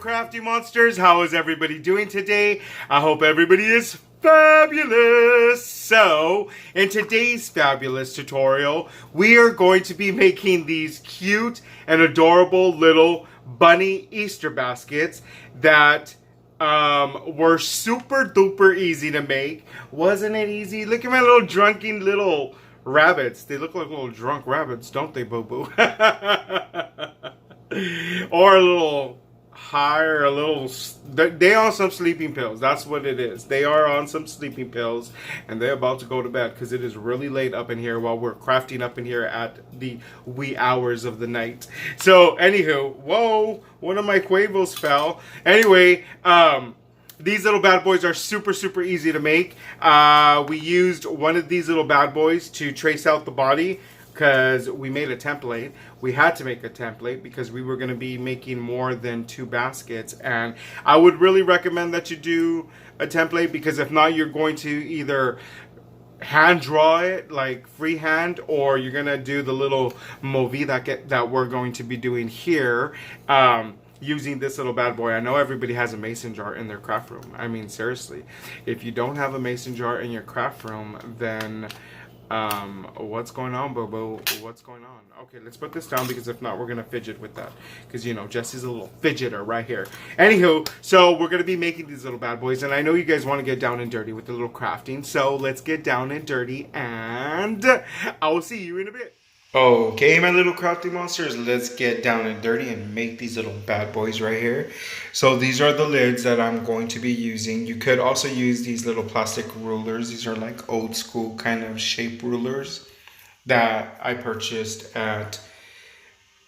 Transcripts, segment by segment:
crafty monsters, how is everybody doing today? I hope everybody is fabulous. So in today's fabulous tutorial, we are going to be making these cute and adorable little bunny Easter baskets that were super duper easy to make. Wasn't it easy? Look at my little drunken little rabbits. They look like little drunk rabbits, don't they, boo-boo? Or a little high, or a little... They on some sleeping pills. That's what it is. They are on some sleeping pills, and they're about to go to bed because it is really late up in here while we're crafting up in here at the wee hours of the night. So, anywho, whoa, one of my Quavos fell. Anyway, these little bad boys are super, super easy to make. We used one of these little bad boys to trace out the body because we made a template. We had to make a template because we were going to be making more than 2 baskets. And I would really recommend that you do a template, because if not, you're going to either hand draw it like freehand, or you're going to do the little movie that we're going to be doing here. Using this little bad boy. I know everybody has a mason jar in their craft room. I mean, seriously, if you don't have a mason jar in your craft room, then what's going on, boo-boo? What's going on? Okay, let's put this down, because if not, we're gonna fidget with that, because you know Jesse's a little fidgeter right here. Anywho, so we're gonna be making these little bad boys, and I know you guys want to get down and dirty with the little crafting, so let's get down and dirty, and I will see you in a bit. Okay, my little crafty monsters, let's get down and dirty and make these little bad boys right here. So these are the lids that I'm going to be using. You could also use these little plastic rulers. These are like old school kind of shape rulers that I purchased at,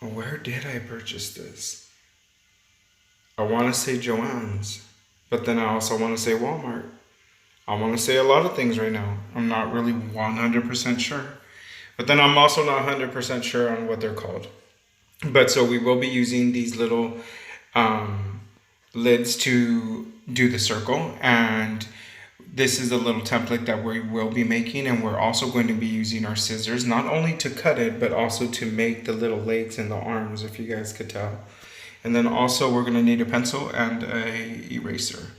where did I purchase this? I want to say Joann's, but then I also want to say Walmart. I want to say a lot of things right now. I'm not really 100% sure. But then I'm also not 100% sure on what they're called. But so we will be using these little lids to do the circle. And this is a little template that we will be making. And we're also going to be using our scissors, not only to cut it, but also to make the little legs and the arms, if you guys could tell. And then also we're going to need a pencil and a eraser.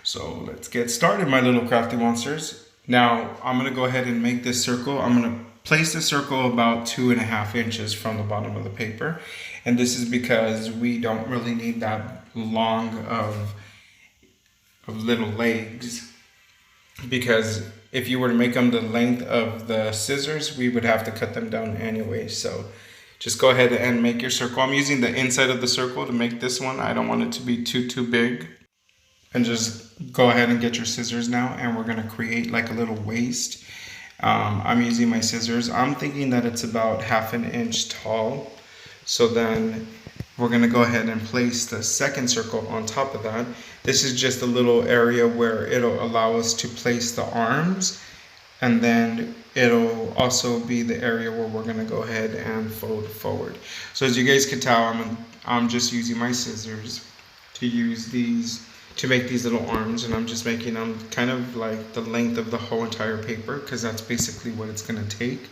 So let's get started, my little crafty monsters. Now I'm going to go ahead and make this circle. I'm going to place the circle about 2.5 inches from the bottom of the paper. And this is because we don't really need that long of little legs. Because if you were to make them the length of the scissors, we would have to cut them down anyway. So just go ahead and make your circle. I'm using the inside of the circle to make this one. I don't want it to be too big. And just go ahead and get your scissors now. And we're going to create like a little waist. I'm using my scissors. I'm thinking that it's about 1/2 inch tall. So then we're going to go ahead and place the second circle on top of that. This is just a little area where it'll allow us to place the arms. And then it'll also be the area where we're going to go ahead and fold forward. So as you guys can tell, I'm just using my scissors to use these to make these little arms, and I'm just making them kind of like the length of the whole entire paper, because that's basically what it's going to take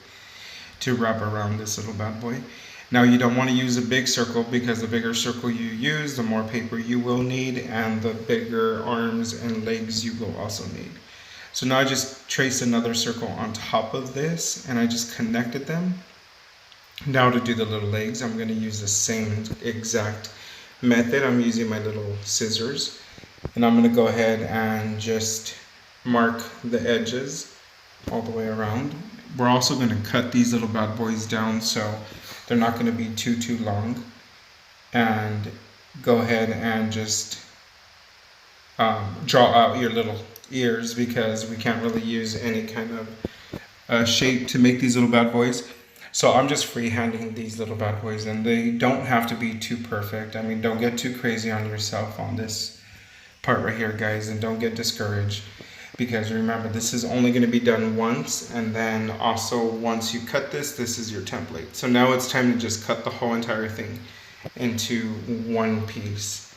to wrap around this little bad boy. Now you don't want to use a big circle, because the bigger circle you use, the more paper you will need, and the bigger arms and legs you will also need. So now I just traced another circle on top of this, and I just connected them. Now to do the little legs, I'm going to use the same exact method. I'm using my little scissors. And I'm going to go ahead and just mark the edges all the way around. We're also going to cut these little bad boys down so they're not going to be too long. And go ahead and just draw out your little ears, because we can't really use any kind of shape to make these little bad boys. So I'm just freehanding these little bad boys, and they don't have to be too perfect. I mean, don't get too crazy on yourself on this part right here, guys, and don't get discouraged, because remember, this is only going to be done once, and then also once you cut this is your template. So now it's time to just cut the whole entire thing into one piece.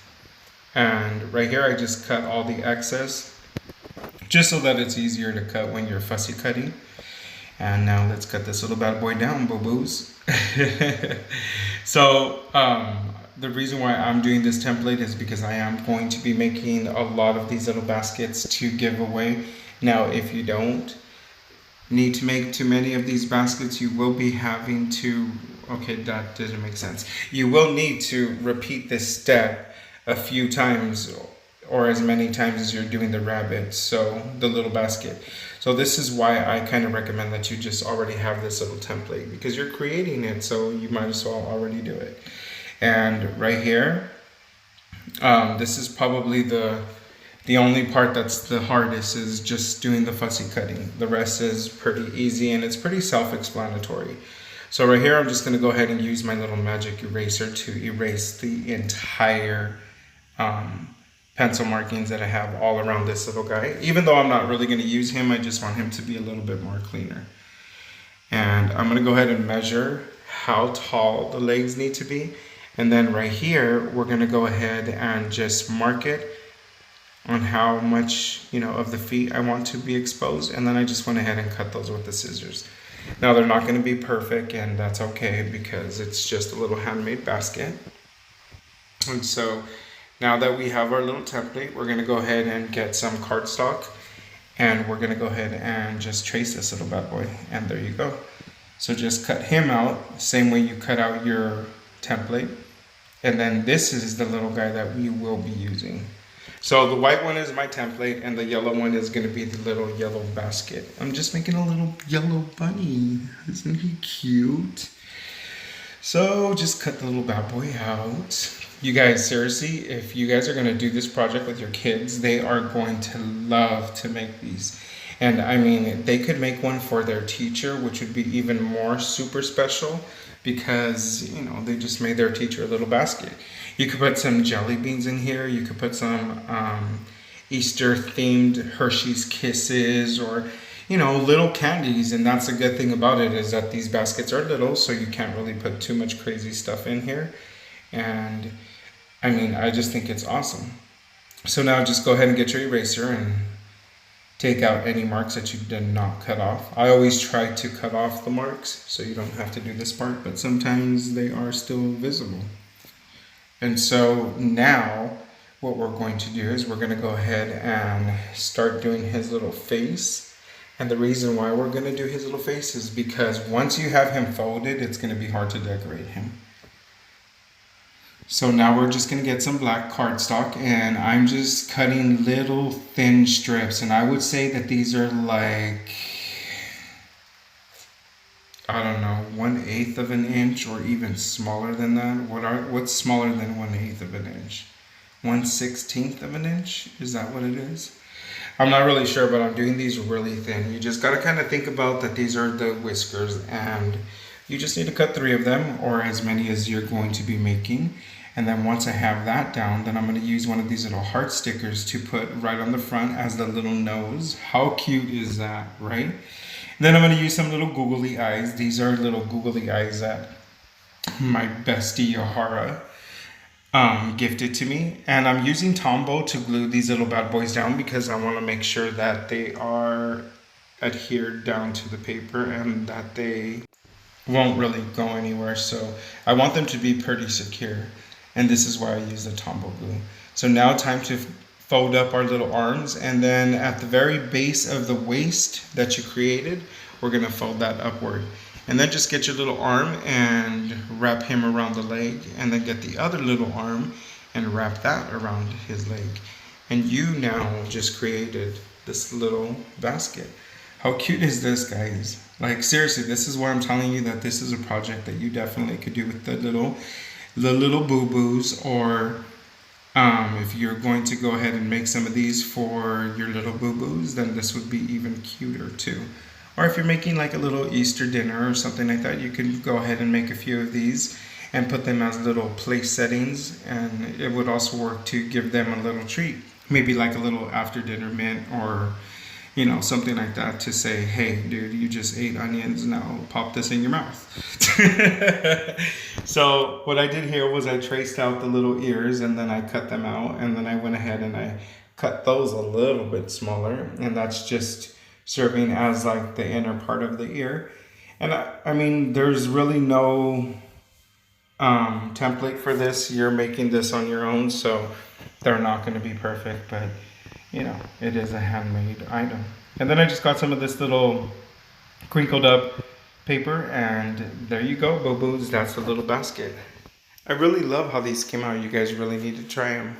And right here I just cut all the excess, just so that it's easier to cut when you're fussy cutting. And now let's cut this little bad boy down, boo-boos. So the reason why I'm doing this template is because I am going to be making a lot of these little baskets to give away. Now, if you don't need to make too many of these baskets, you will be having to, okay, that didn't make sense. You will need to repeat this step a few times, or as many times as you're doing the rabbit, so the little basket. So this is why I kind of recommend that you just already have this little template, because you're creating it, so you might as well already do it. And right here, this is probably the only part that's the hardest, is just doing the fussy cutting. The rest is pretty easy and it's pretty self-explanatory. So right here, I'm just gonna go ahead and use my little magic eraser to erase the entire pencil markings that I have all around this little guy. Even though I'm not really gonna use him, I just want him to be a little bit more cleaner. And I'm gonna go ahead and measure how tall the legs need to be. And then right here, we're gonna go ahead and just mark it on how much, of the feet I want to be exposed. And then I just went ahead and cut those with the scissors. Now they're not gonna be perfect, and that's okay because it's just a little handmade basket. And so now that we have our little template, we're gonna go ahead and get some cardstock, and we're gonna go ahead and just trace this little bad boy. And there you go. So just cut him out, same way you cut out your template. And then this is the little guy that we will be using. So the white one is my template, and the yellow one is gonna be the little yellow basket. I'm just making a little yellow bunny. Isn't he cute? So just cut the little bad boy out. You guys, seriously, if you guys are gonna do this project with your kids, they are going to love to make these. And I mean, they could make one for their teacher, which would be even more super special, because they just made their teacher a little basket. You could put some jelly beans in here. You could put some Easter themed Hershey's Kisses, or little candies. And that's a good thing about it, is that these baskets are little, so you can't really put too much crazy stuff in here. And I mean, I just think it's awesome. So now just go ahead and get your eraser and take out any marks that you did not cut off. I always try to cut off the marks so you don't have to do this part, but sometimes they are still visible. And so now what we're going to do is we're going to go ahead and start doing his little face. And the reason why we're going to do his little face is because once you have him folded, it's going to be hard to decorate him. So now we're just going to get some black cardstock, and I'm just cutting little thin strips. And I would say that these are like, I don't know, 1/8 of an inch, or even smaller than that. What's smaller than 1/8 of an inch? 1/16 of an inch? Is that what it is? I'm not really sure, but I'm doing these really thin. You just got to kind of think about that these are the whiskers, and you just need to cut 3 of them, or as many as you're going to be making. And then once I have that down, then I'm going to use one of these little heart stickers to put right on the front as the little nose. How cute is that, right? Then I'm going to use some little googly eyes. These are little googly eyes that my bestie Yahara gifted to me. And I'm using Tombow to glue these little bad boys down, because I want to make sure that they are adhered down to the paper and that they won't really go anywhere. So I want them to be pretty secure. And this is why I use the Tombow glue. So now time to fold up our little arms, and then at the very base of the waist that you created, we're gonna fold that upward. And then just get your little arm and wrap him around the leg, and then get the other little arm and wrap that around his leg. And you now just created this little basket. How cute is this, guys? Like, seriously, this is why I'm telling you that this is a project that you definitely could do with the little boo-boos, or if you're going to go ahead and make some of these for your little boo-boos, then this would be even cuter too. Or if you're making like a little Easter dinner or something like that, you can go ahead and make a few of these and put them as little place settings, and it would also work to give them a little treat. Maybe like a little after dinner mint, or something like that, to say, hey dude, you just ate onions, now pop this in your mouth. So what I did here was I traced out the little ears, and then I cut them out, and then I went ahead and I cut those a little bit smaller, and that's just serving as like the inner part of the ear. And I mean, there's really no template for this. You're making this on your own, so they're not going to be perfect, but you know, it is a handmade item. And then I just got some of this little crinkled up paper, and there you go, boo-boos. That's the little basket. I really love how these came out. You guys really need to try them.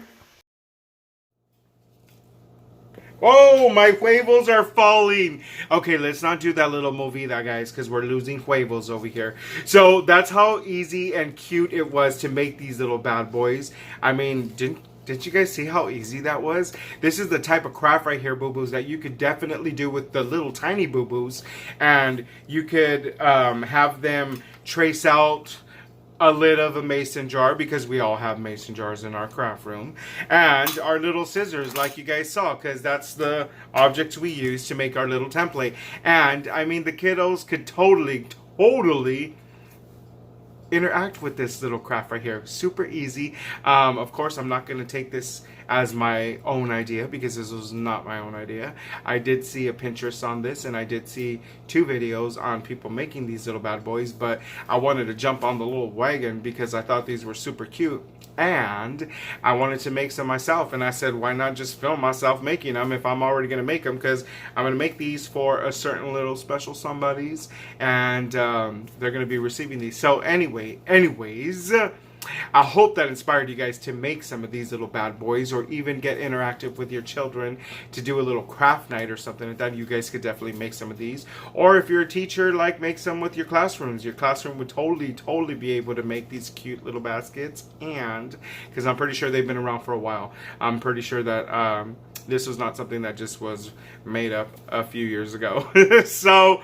Oh, my huevos are falling. Okay, let's not do that little movida, guys, because we're losing huevos over here. So that's how easy and cute it was to make these little bad boys. I mean, did you guys see how easy that was? This is the type of craft right here, boo-boos, that you could definitely do with the little tiny boo-boos. And you could have them trace out a lid of a mason jar, because we all have mason jars in our craft room, and our little scissors like you guys saw, because that's the objects we use to make our little template. And I mean, the kiddos could totally interact with this little craft right here. Super easy. Of course, I'm not going to take this as my own idea, because this was not my own idea. I did see a Pinterest on this, and I did see 2 videos on people making these little bad boys, but I wanted to jump on the little wagon because I thought these were super cute, and I wanted to make some myself. And I said, why not just film myself making them if I'm already going to make them, because I'm going to make these for a certain little special somebody's, and they're going to be receiving these. So anyways, I hope that inspired you guys to make some of these little bad boys, or even get interactive with your children to do a little craft night or something like that. You guys could definitely make some of these. Or if you're a teacher, like, make some with your classrooms. Your classroom would totally be able to make these cute little baskets. And because I'm pretty sure they've been around for a while, I'm pretty sure that this was not something that just was made up a few years ago. So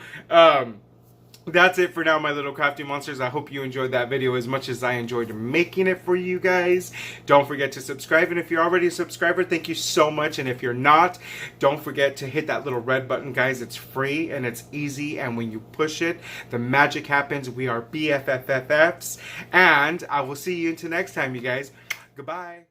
that's it for now, my little crafty monsters. I hope you enjoyed that video as much as I enjoyed making it for you guys. Don't forget to subscribe, and if you're already a subscriber, thank you so much. And if you're not, don't forget to hit that little red button, guys. It's free and it's easy, and when you push it, the magic happens. We are BFFFFs, and I will see you until next time, you guys. Goodbye.